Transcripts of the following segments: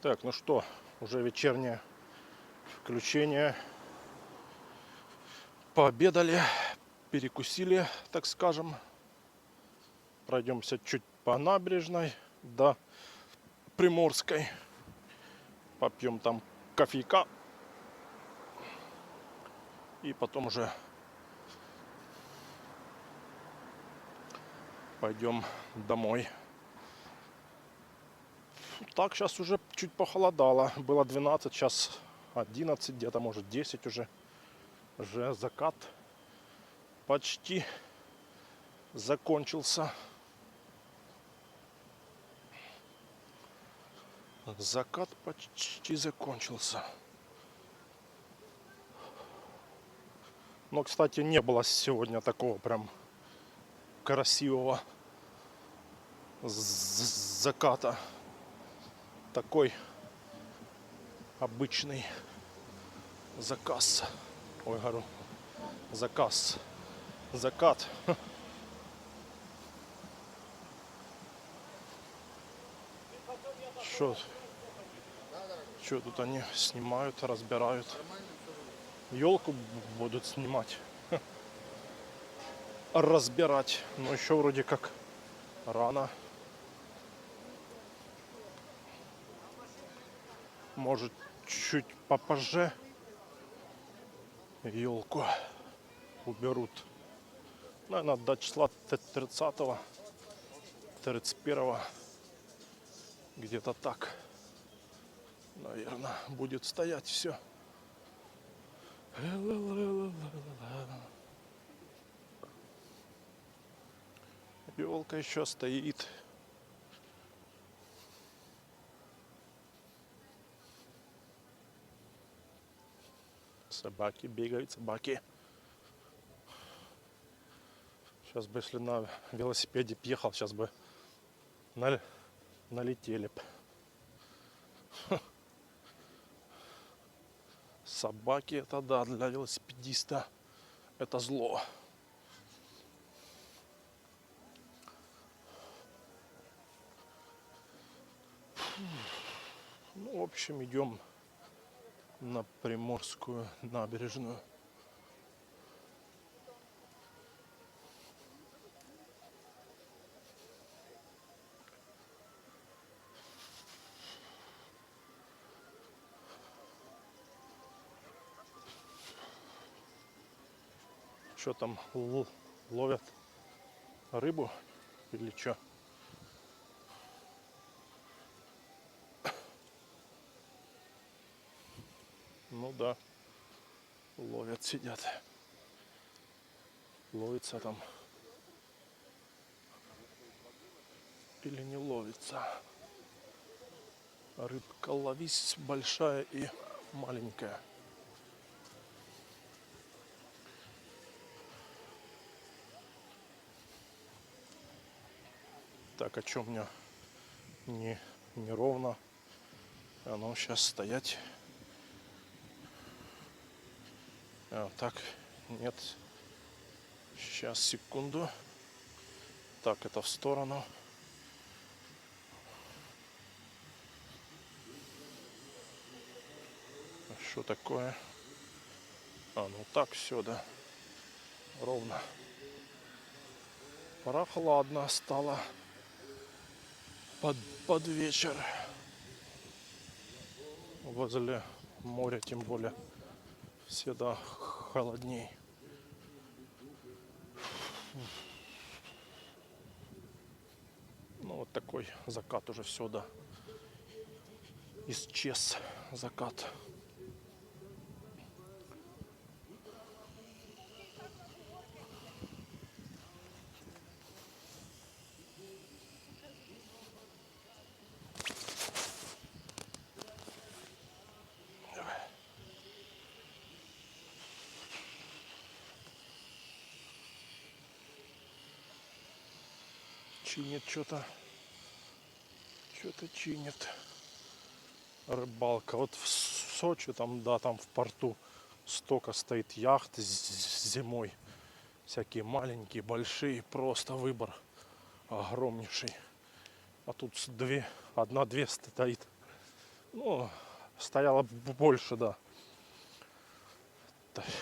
Так, ну что, уже вечернее включение. Пообедали, перекусили, так скажем. Пройдемся чуть по набережной до Приморской. Попьем там кофейка. И потом уже пойдем домой. Так, сейчас уже чуть похолодало. Было 12, сейчас 11, где-то может 10 уже. Уже закат почти закончился. Закат почти закончился. Но, кстати, не было сегодня такого прям красивого заката. Такой обычный заказ. Ой, говорю, заказ. Закат. Что тут они снимают, разбирают? Елку будут снимать, разбирать. Но еще вроде как рано. Может, чуть попозже елку уберут. Наверное, до числа 30-го, 31-го. Где-то так, наверное, будет стоять все. Елка еще стоит. Собаки бегают, собаки. Сейчас бы, если на велосипеде ехал, сейчас бы налетели б. Собаки, это да, для велосипедиста это зло. Ну, в общем, идем на Приморскую набережную. Что там, ловят рыбу или что? Ну да, ловят, сидят. Ловится там или не ловится. Рыбка ловись большая и маленькая. Так, а что у меня не ровно? Оно сейчас стоять. А, так, нет. Сейчас, секунду. Так, это в сторону. Что такое? А, ну так все, да. Ровно. Прохладно стало. Под вечер. Возле моря, тем более, всегда холодней. Ну, вот такой закат уже сюда. Исчез закат. Чинит что-то. Что-то чинит. Рыбалка. Вот в Сочи, там, да, там в порту столько стоит яхт зимой. Всякие маленькие, большие. Просто выбор огромнейший. А тут одна-две стоит. Ну, стояло больше, да.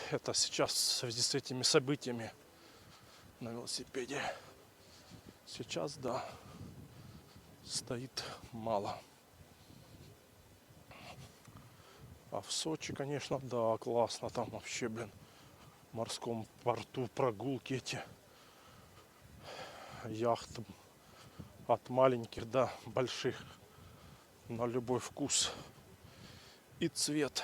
Это сейчас в связи с этими событиями на велосипеде. Сейчас, да, стоит мало. А в Сочи, конечно, да, классно. Там вообще, блин, в морском порту прогулки эти. Яхты от маленьких до больших. На любой вкус и цвет.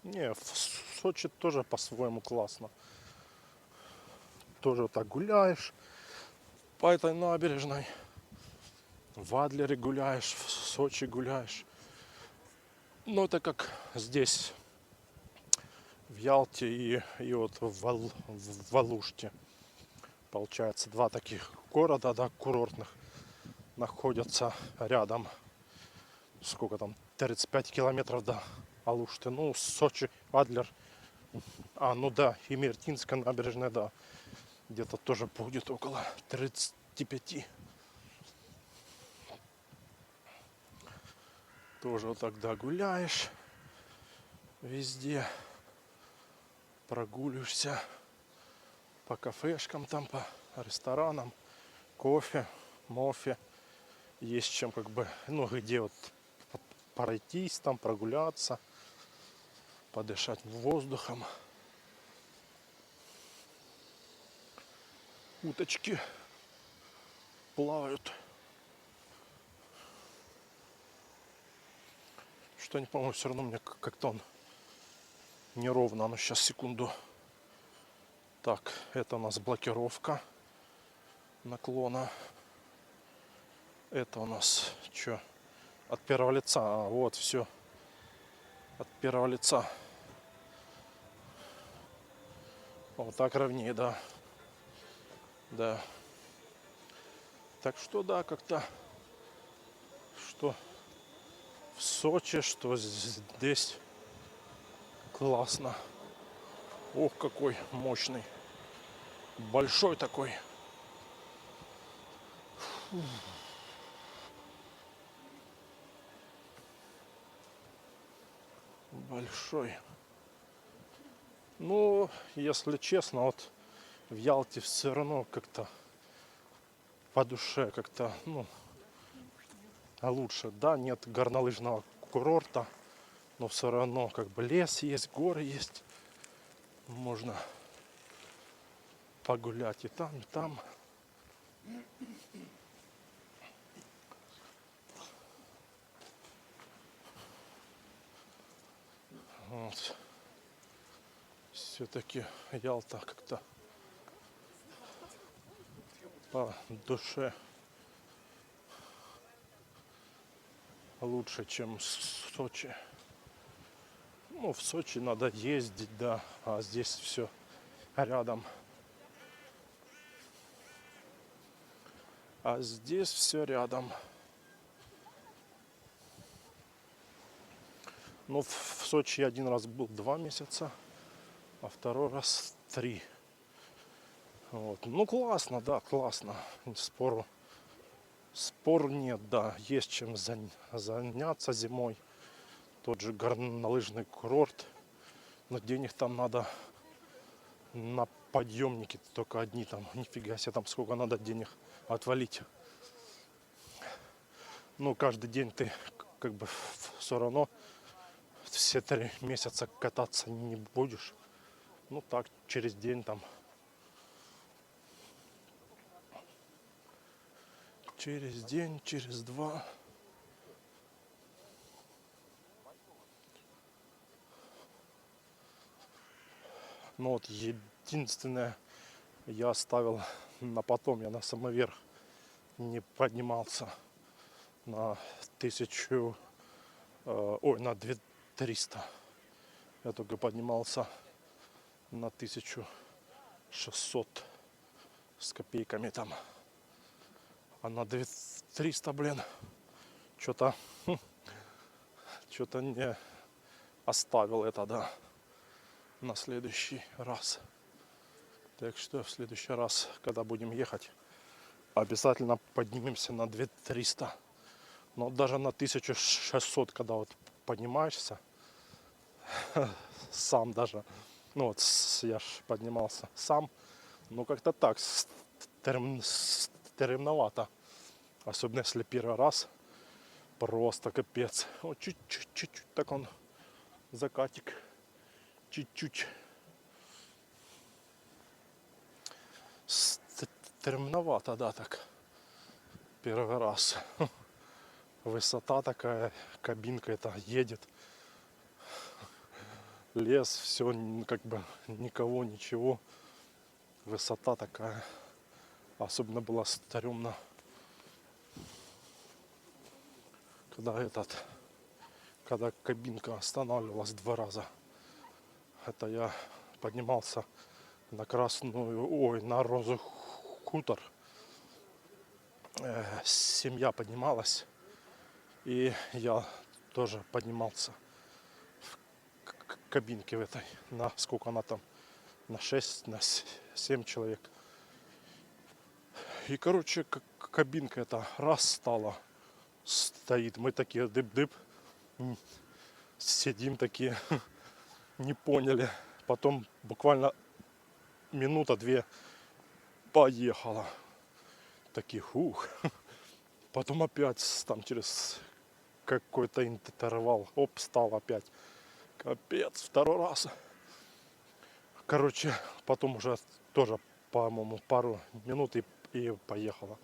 Не, в Сочи тоже по-своему классно. Тоже вот так гуляешь по этой набережной. В Адлере гуляешь, в Сочи гуляешь. Ну, это как здесь, в Ялте и вот в Алуште. Получается, два таких города, да, курортных, находятся рядом. Сколько там, 35 километров до Алушты. Ну, Сочи, Адлер. Ну да, и Мертинская набережная, да. Где-то тоже будет около 35. Тоже вот тогда гуляешь везде, прогуливаешься по кафешкам там, по ресторанам, кофе, мофе. Есть чем как бы, ну, где вот пройтись там, прогуляться, подышать воздухом. Уточки плавают. Что не помню, все равно мне как-то он неровно. Ну, сейчас, секунду. Так, это у нас блокировка наклона. Это у нас что? От первого лица. Вот, все. От первого лица. Вот так ровнее, да. Да. Так что, да, как-то, что в Сочи, что здесь классно. Ох, какой мощный. Большой такой. Большой. Ну, если честно, вот в Ялте все равно как-то по душе как-то, ну, лучше. Да, нет горнолыжного курорта, но все равно как бы лес есть, горы есть. Можно погулять и там, и там. Вот. Все-таки Ялта как-то по душе лучше, чем Сочи. Ну, в Сочи надо ездить, да, а здесь все рядом. А здесь все рядом. Ну, в Сочи я один раз был 2 месяца, а второй раз 3. Вот. Ну, классно, да, классно. Спору нет, да. Есть чем заняться зимой. Тот же горнолыжный курорт. Но денег там надо на подъемники только одни там. Нифига себе, там сколько надо денег отвалить. Ну, каждый день ты как бы все равно все 3 месяца кататься не будешь. Ну так, через день там. Через день, через 2. Ну вот единственное, я оставил на потом, я на самый верх не поднимался на 1000, на 2300. Я только поднимался на 1600 с копейками там. А на 2300, блин, что-то не оставил это, да, на следующий раз. Так что в следующий раз, когда будем ехать, обязательно поднимемся на 2300. Но даже на 1600, когда вот поднимаешься, сам даже, ну вот я ж поднимался сам, ну как-то так, стремновато. Особенно если первый раз, просто капец. Вот чуть-чуть, так он, закатик, чуть-чуть. Стремновато, да, так. Первый раз. Высота такая, кабинка это едет. Лес, все, как бы никого, ничего. Высота такая. Особенно было стрёмно, когда кабинка останавливалась 2 раза. Это я поднимался на на Розу хутор. Семья поднималась, и я тоже поднимался в кабинке в этой. На сколько она там? На 6, на 7 человек. И, короче, кабинка эта раз стала, стоит. Мы такие дып-дып. Сидим такие, не поняли. Потом буквально минута-две поехала. Таких, Потом опять там через какой-то интервал, стал опять. Капец, второй раз. Короче, потом уже тоже, по-моему, пару минут и поехала.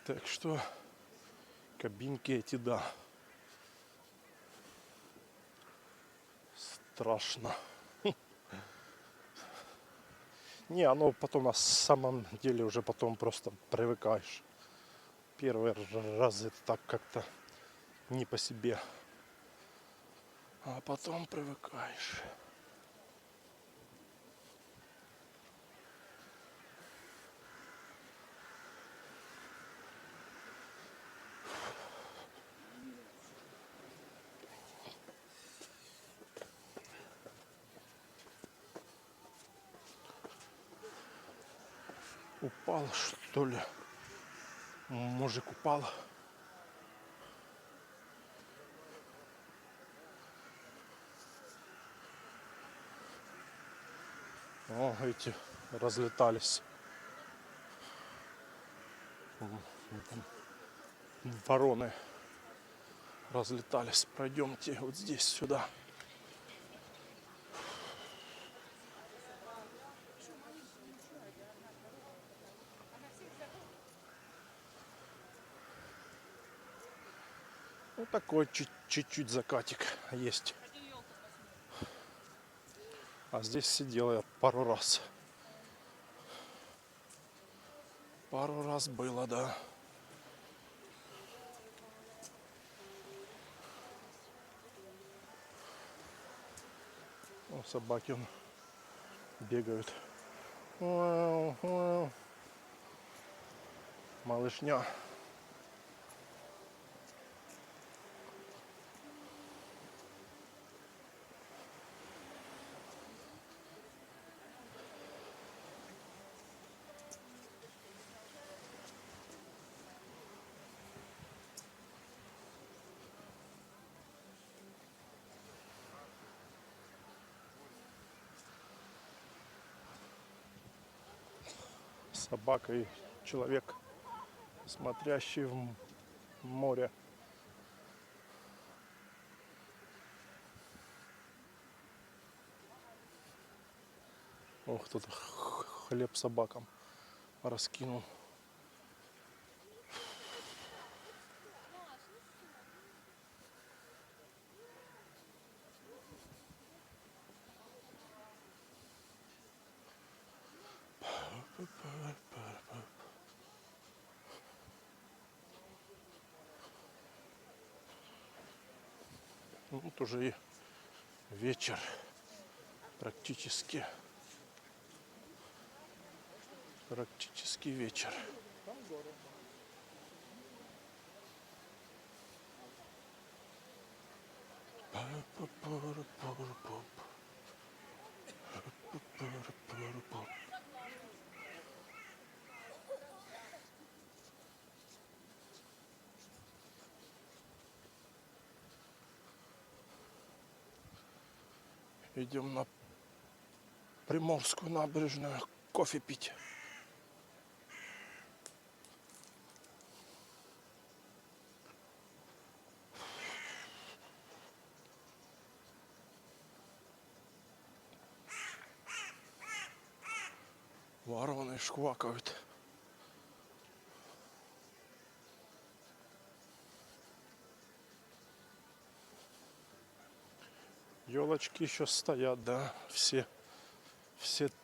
Так что кабинки эти, да. Страшно. Не, оно потом на самом деле уже потом просто привыкаешь. Первый раз это так как-то не по себе. А потом привыкаешь. Упал, что ли? Мужик упал. О, эти разлетались. Вороны разлетались. Пройдемте вот здесь, сюда. Вот такой чуть-чуть закатик есть. А здесь сидел я пару раз. Пару раз было, да. О, собаки бегают. Вау, вау. Малышня. Собака и человек, смотрящий в море. Ох, кто-то хлеб собакам раскинул. Вот уже и вечер практически. Практически вечер. Идем на Приморскую набережную кофе пить. Вороны шквакают. Елочки еще стоят, да, все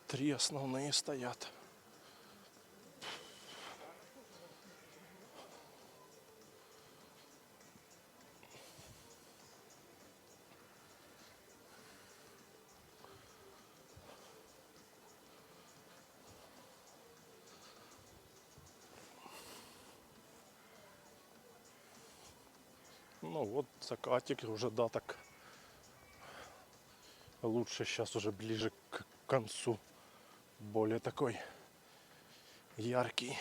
три основные стоят. Ну вот закатик уже, да, так лучше, сейчас уже ближе к концу, более такой яркий.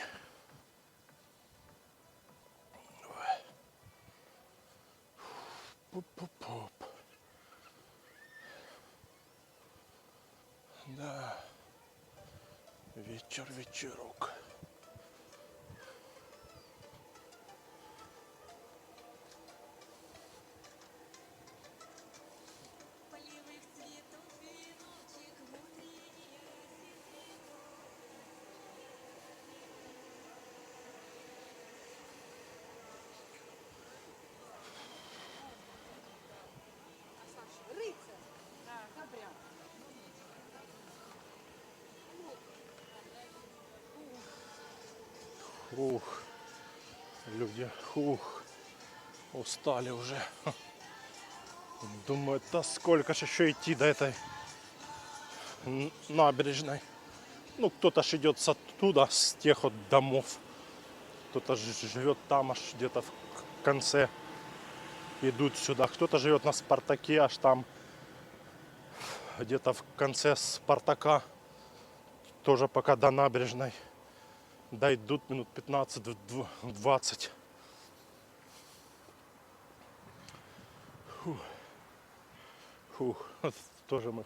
Пуп-пуп-пуп. Да, вечерок. Ух, люди, устали уже. Думаю, да сколько ж еще идти до этой набережной. Ну, кто-то ж идет оттуда, с тех вот домов. Кто-то живет там аж где-то в конце. Идут сюда. Кто-то живет на Спартаке, аж там где-то в конце Спартака. Тоже пока до набережной дойдут минут 15-20. Тоже мы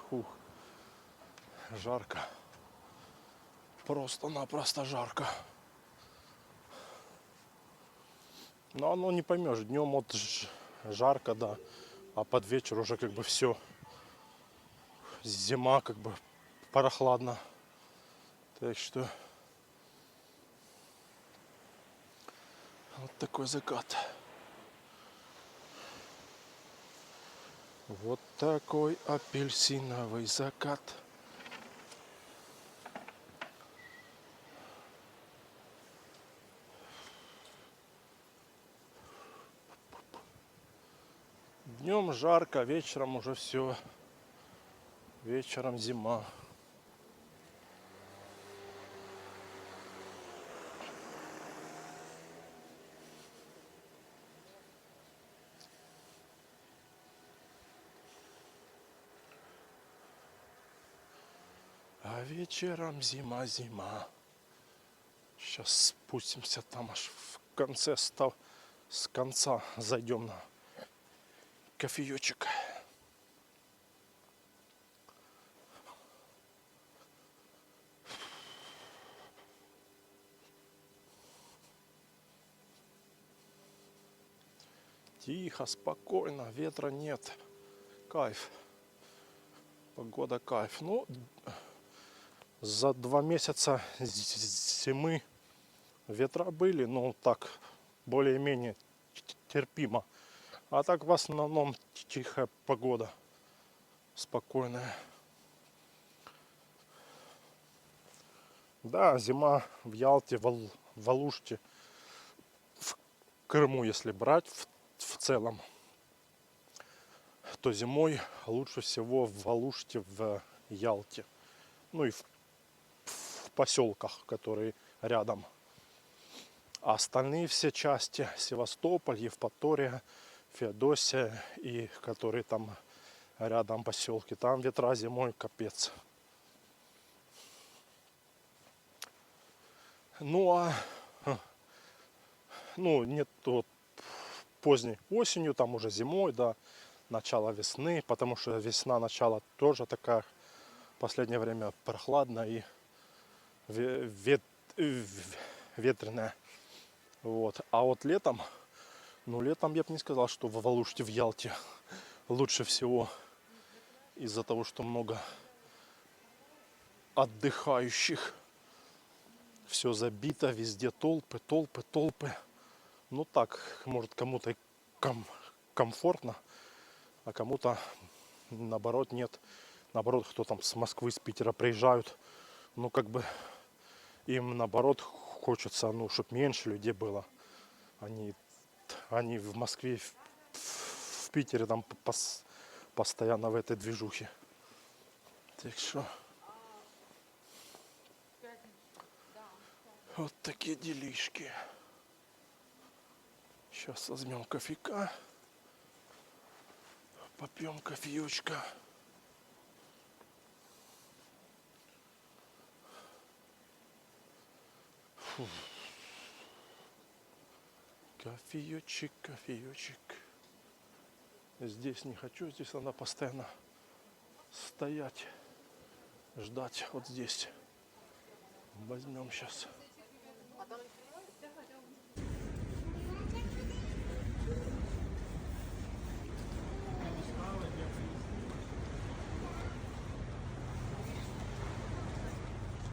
жарко. Просто-напросто жарко. Но оно не поймешь. Днем вот жарко, да. А под вечер уже как бы все. Зима, как бы прохладно. Так что вот такой закат. Вот такой апельсиновый закат. Днем жарко, вечером уже все. Вечером зима. А вечером зима. Сейчас спустимся там аж в конце с конца зайдем на кофеечек. Тихо, спокойно, ветра нет. Кайф. Погода кайф. Ну, за 2 месяца зимы ветра были, но так, более-менее терпимо. А так в основном тихая погода. Спокойная. Да, зима в Ялте, в Алуште, в Крыму, если брать в целом, то зимой лучше всего в Алуште, в Ялте. Ну и в поселках, которые рядом. А остальные все части, Севастополь, Евпатория, Феодосия и которые там рядом поселки. Там ветра зимой капец. Ну а нет, вот поздней осенью, там уже зимой, да, начало весны, потому что весна, начало тоже такая в последнее время прохладная и ветреная. Вот. А вот летом, летом я бы не сказал, что в Алуште, в Ялте лучше всего из-за того, что много отдыхающих. Все забито, везде толпы, толпы, толпы. Ну так, может кому-то комфортно, а кому-то наоборот нет. Наоборот, кто там с Москвы, с Питера приезжают, ну как бы им наоборот хочется, чтобы меньше людей было. Они в Москве, в Питере там постоянно в этой движухе. Так что вот такие делишки. Сейчас возьмем кофейка, попьем кофеечка. Кофеечек, кофеечек. Здесь не хочу, здесь надо постоянно стоять, ждать. Вот здесь возьмем сейчас.